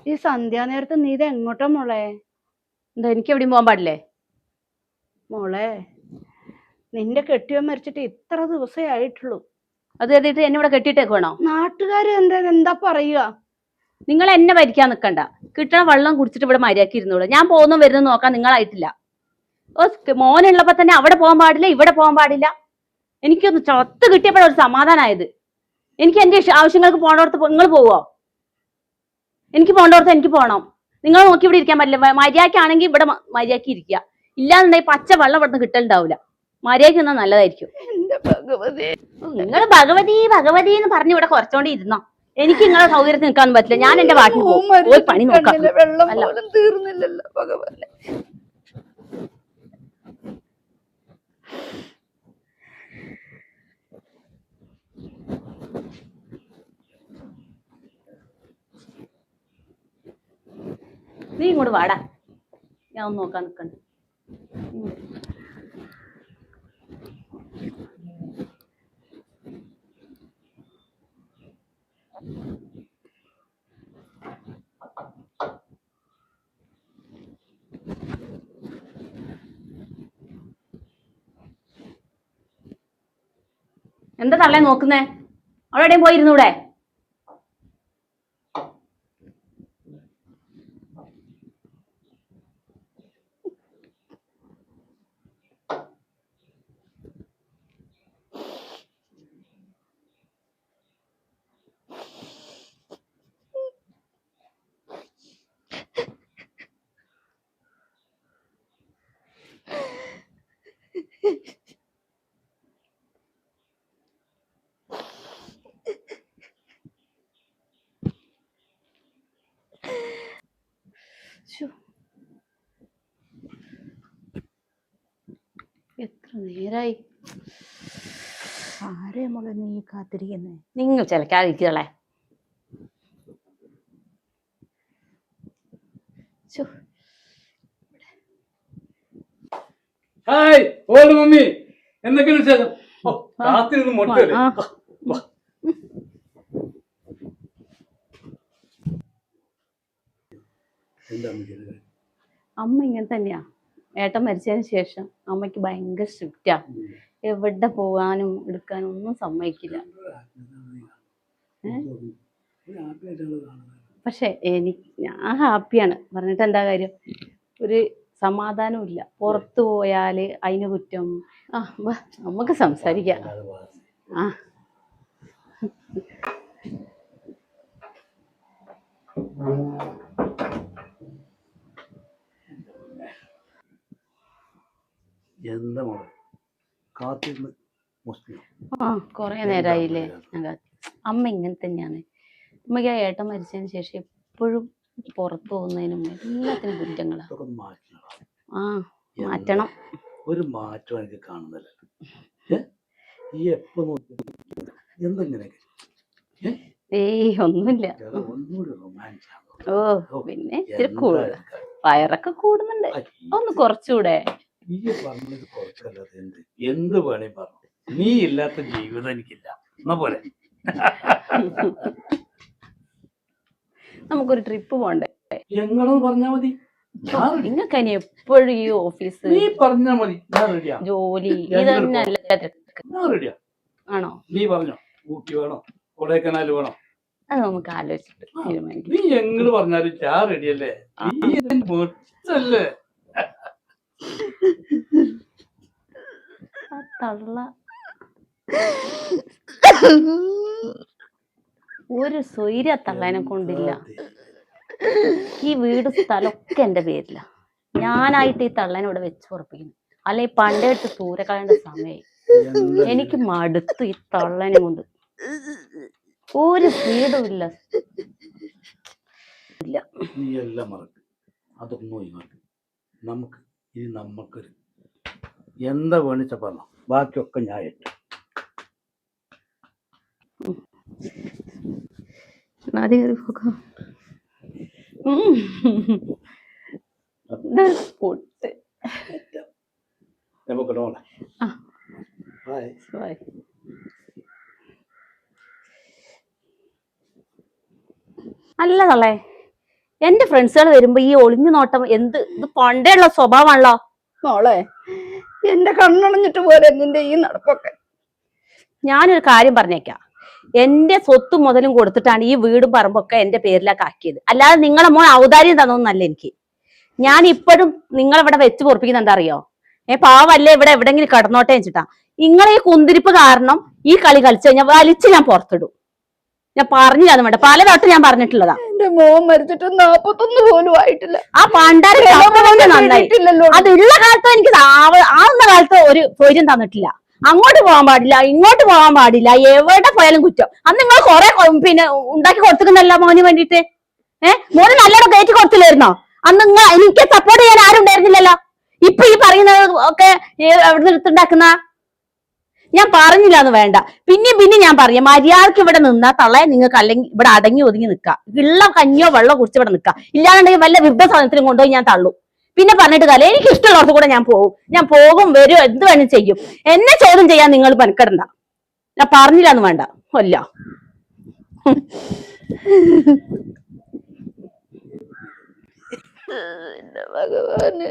ഈ സന്ധ്യാനേരത്ത് നീ ഇത് എങ്ങോട്ടാ മോളെ? എന്താ എനിക്ക് എവിടെയും പോകാൻ പാടില്ലേ? മോളെ നിന്റെ കെട്ടിയവൻ മരിച്ചിട്ട് ഇത്ര ദിവസമേ ആയിട്ടുള്ളൂ. അത് കരുതിയിട്ട് എന്നെ ഇവിടെ കെട്ടിയിട്ടേക്കുവാണോ? നാട്ടുകാര് എന്താ പറയുക? നിങ്ങൾ എന്നെ ഭരിക്കാൻ നിൽക്കണ്ട. കിട്ടണ വെള്ളം കുടിച്ചിട്ട് ഇവിടെ മര്യാദക്ക് ഇരുന്നോളൂ. ഞാൻ പോകുന്നു വരുന്നു നോക്കാൻ നിങ്ങളായിട്ടില്ല. മോനുള്ളപ്പോ തന്നെ അവിടെ പോകാൻ പാടില്ല, ഇവിടെ പോകാൻ പാടില്ല. എനിക്കൊന്ന് ചത്ത് കിട്ടിയപ്പോഴൊരു സമാധാനമായത്. എനിക്ക് എന്റെ ആവശ്യങ്ങൾക്ക് പോകേണ്ടടുത്ത് നിങ്ങൾ പോവോ? എനിക്ക് പോകേണ്ടടുത്ത് എനിക്ക് പോകണം. നിങ്ങൾ നോക്കി ഇവിടെ ഇരിക്കാൻ പറ്റില്ല. മര്യാദക്കാണെങ്കിൽ ഇവിടെ മര്യാദക്ക് ഇരിക്കുക. ഇല്ലാന്നുണ്ടെങ്കിൽ പച്ച വെള്ളം ഇവിടുന്ന് കിട്ടലുണ്ടാവില്ല. മര്യാദക്ക് നിന്നാൽ നല്ലതായിരിക്കും. നിങ്ങൾ ഭഗവതി ഭഗവതി എന്ന് പറഞ്ഞ് ഇവിടെ കുറച്ചോണ്ട് ഇരുന്നോ. എനിക്ക് നിങ്ങളെ സൗകര്യത്തിൽ നിൽക്കാൻ പറ്റില്ല. ഞാൻ എന്റെ വാട്ടിൽ പോയി പണി നോക്കാം. തീർന്നില്ലല്ലോ ഭഗവാനെ. നീ ഇങ്ങോട്ട് വാടാ, ഞാൻ ഒന്ന് നോക്കാൻ നിൽക്കണ്ട. എന്താ തള്ളേ നോക്കുന്നേ? അവിടെ എവിടെയും പോയിരുന്നൂടെ? എത്ര നേരായി? ആരെ മോളെ നീ കാത്തിരിക്കുന്നേ? നിങ്ങൾ ചിലക്കാതിരിക്കളെ. ഹായ് ഓള് മമ്മി, എന്തൊക്കെയാണ് വിശേഷം? കാത്തിരുന്ന് മൊട്ടല്ലേ? അമ്മ ഇങ്ങനെ തന്നെയാ. ഏട്ടൻ മരിച്ചതിന് ശേഷം അമ്മയ്ക്ക് ഭയങ്കര സ്ട്രിക്റ്റാ. എവിടെ പോവാനും എടുക്കാനും ഒന്നും സമ്മതിക്കില്ല. പക്ഷെ ഞാൻ ഹാപ്പിയാണ്. പറഞ്ഞിട്ട് എന്താ കാര്യം? ഒരു സമാധാനവും ഇല്ല. പുറത്തു പോയാല് അതിന് കുറ്റം. നമുക്ക് സംസാരിക്കാം. എന്താ മോളെ കാത്തിരുന്ന്? കൊറേ നേരമായില്ലേ? അമ്മ ഇങ്ങനെ തന്നെയാണ്. അമ്മയ്ക്ക് ആ ഏട്ടൻ മരിച്ചതിന് ശേഷം എപ്പോഴും പുറത്തു പോകുന്നതിനും എല്ലാത്തിനും കുറ്റങ്ങളാ. മാറ്റണം. ഒരു മാറ്റം എനിക്ക് കാണുന്നില്ല. ഒന്നുമില്ല. പിന്നെ ഇച്ചിരി വയറൊക്കെ കൂടുന്നുണ്ട്. ഒന്ന് കുറച്ചുകൂടെ? എന്ത് വേണേ പറഞ്ഞു. നീ ഇല്ലാത്ത ജീവിതം എനിക്കില്ല എന്നാ പോലെ. നമുക്കൊരു ട്രിപ്പ് പോണ്ടേ? ഞങ്ങളൊന്ന് പറഞ്ഞാ മതി. നിങ്ങൾക്ക് ഇനി എപ്പോഴും ഈ ഓഫീസ്, നീ പറഞ്ഞാ മതി. ജോലി ഇതന്നെ റെഡിയാ. ആണോ? നീ പറഞ്ഞോ. ഊട്ടി വേണോ കൊടൈക്കനാൽ വേണോ? അത് നമുക്ക് ആലോചിച്ചിട്ട് തീരുമാനിക്കും. നീ എങ്ങനെ പറഞ്ഞാലും ഞാൻ റെഡിയല്ലേ. ല്ലേ തള്ള ഒരു സ്വൈര്യ തള്ളേനെ കൊണ്ടില്ല. ഈ വീട് സ്ഥലമൊക്കെ എന്റെ പേരില. ഞാനായിട്ട് ഈ തള്ളേനെ ഇവിടെ വെച്ച് ഉറപ്പിക്കുന്നു. അല്ലെ പണ്ടേ ഇട്ട് ദൂരെ കളയേണ്ട സമയമായി. എനിക്ക് മടുത്തു ഈ തള്ളനെ കൊണ്ട്. ഒരു വീടും ഇല്ല. നീ എല്ലാം മറക്ക്, അതൊന്നും ഒഴിവാക്ക്. നമുക്ക് ഇനി നമുക്കൊരു എന്താ വേണിച്ച പറഞ്ഞോ, ബാക്കിയൊക്കെ ഞാൻ ഏറ്റു. അല്ല തള്ളേ, എന്റെ ഫ്രണ്ട്സുകൾ വരുമ്പോ ഈ ഒളിഞ്ഞു നോട്ടം ഇത് പണ്ടേ ഉള്ള സ്വഭാവമാണല്ലോ. മോളെ എന്റെ കണ്ണണഞ്ഞിട്ട് പോരെ നിന്റെ ഈ നടപ്പൊക്കെ. ഞാനൊരു കാര്യം പറഞ്ഞേക്കാം, എന്റെ സ്വത്തും മുതലും കൊടുത്തിട്ടാണ് ഈ വീടും പറമ്പൊക്കെ എന്റെ പേരിലേക്ക് ആക്കിയത്. അല്ലാതെ നിങ്ങളെ മോൻ ഔദാര്യം തന്നൊന്നല്ല എനിക്ക്. ഞാൻ ഇപ്പോഴും നിങ്ങളിവിടെ വെച്ച് പൊറപ്പിക്കുന്ന എന്താ അറിയോ? പാവല്ലേ ഇവിടെ എവിടെങ്കിലും കിടന്നോട്ടെ വെച്ചിട്ടാ. നിങ്ങളെ ഈ കുന്തിരിപ്പ് കാരണം ഈ കളി കളിച്ചു കഴിഞ്ഞാൽ വലിച്ച് ഞാൻ പുറത്തിടും. ഞാൻ പറഞ്ഞില്ലാന്ന് വേണ്ട, പലവട്ടം ഞാൻ പറഞ്ഞിട്ടുള്ളതാ. എന്റെ മോൻ മരിച്ചിട്ട് 41 പോലും ആയിട്ടില്ല. ആ പണ്ടാരം നന്നായി. അതുള്ള കാലത്ത് എനിക്ക് ആവുന്ന കാലത്ത് ഒരു തൊര്യം തന്നിട്ടില്ല. അങ്ങോട്ട് പോകാൻ പാടില്ല, ഇങ്ങോട്ട് പോകാൻ പാടില്ല, എവിടെ പോയാലും കുറ്റം. അന്ന് നിങ്ങൾ കുറെ പിന്നെ ഉണ്ടാക്കി കൊടുത്തിട്ടുണ്ടല്ലോ മോന് വേണ്ടിട്ട്. മോന് നല്ലോണം കയറ്റി കൊടുത്തില്ലായിരുന്നോ? അന്ന് നിങ്ങൾ എനിക്ക് സപ്പോർട്ട് ചെയ്യാൻ ആരും ഉണ്ടായിരുന്നില്ലല്ലോ. ഇപ്പൊ ഈ പറയുന്നത് ഒക്കെ എവിടെ എടുത്തുണ്ടാക്കുന്ന ഞാൻ പറഞ്ഞില്ലാന്ന് വേണ്ട. പിന്നെ ഞാൻ പറയാം, മര്യാദക്ക് ഇവിടെ നിന്നാ തള്ളയെ നിങ്ങൾക്ക് അല്ലെങ്കിൽ ഇവിടെ അടങ്ങി ഒതുങ്ങി നിൽക്കാം. ഉള്ള കഞ്ഞിയോ വെള്ളം കുടിച്ച് ഇവിടെ നിൽക്കാം. ഇല്ലാന്നുണ്ടെങ്കിൽ വല്ല വിരുദ്ധ സാധനത്തിലും കൊണ്ടുപോയി ഞാൻ തള്ളു. പിന്നെ പറഞ്ഞിട്ട് കാര്യം, എനിക്ക് ഇഷ്ടമുള്ളവർക്ക് കൂടെ ഞാൻ പോകും വരും, എന്ത് വേണം ചെയ്യും. എന്നെ ചോദ്യം ചെയ്യാൻ നിങ്ങൾ പനിക്കിടണ്ട. ഞാൻ പറഞ്ഞില്ലാന്ന് വേണ്ട. അല്ല ഭഗവാന്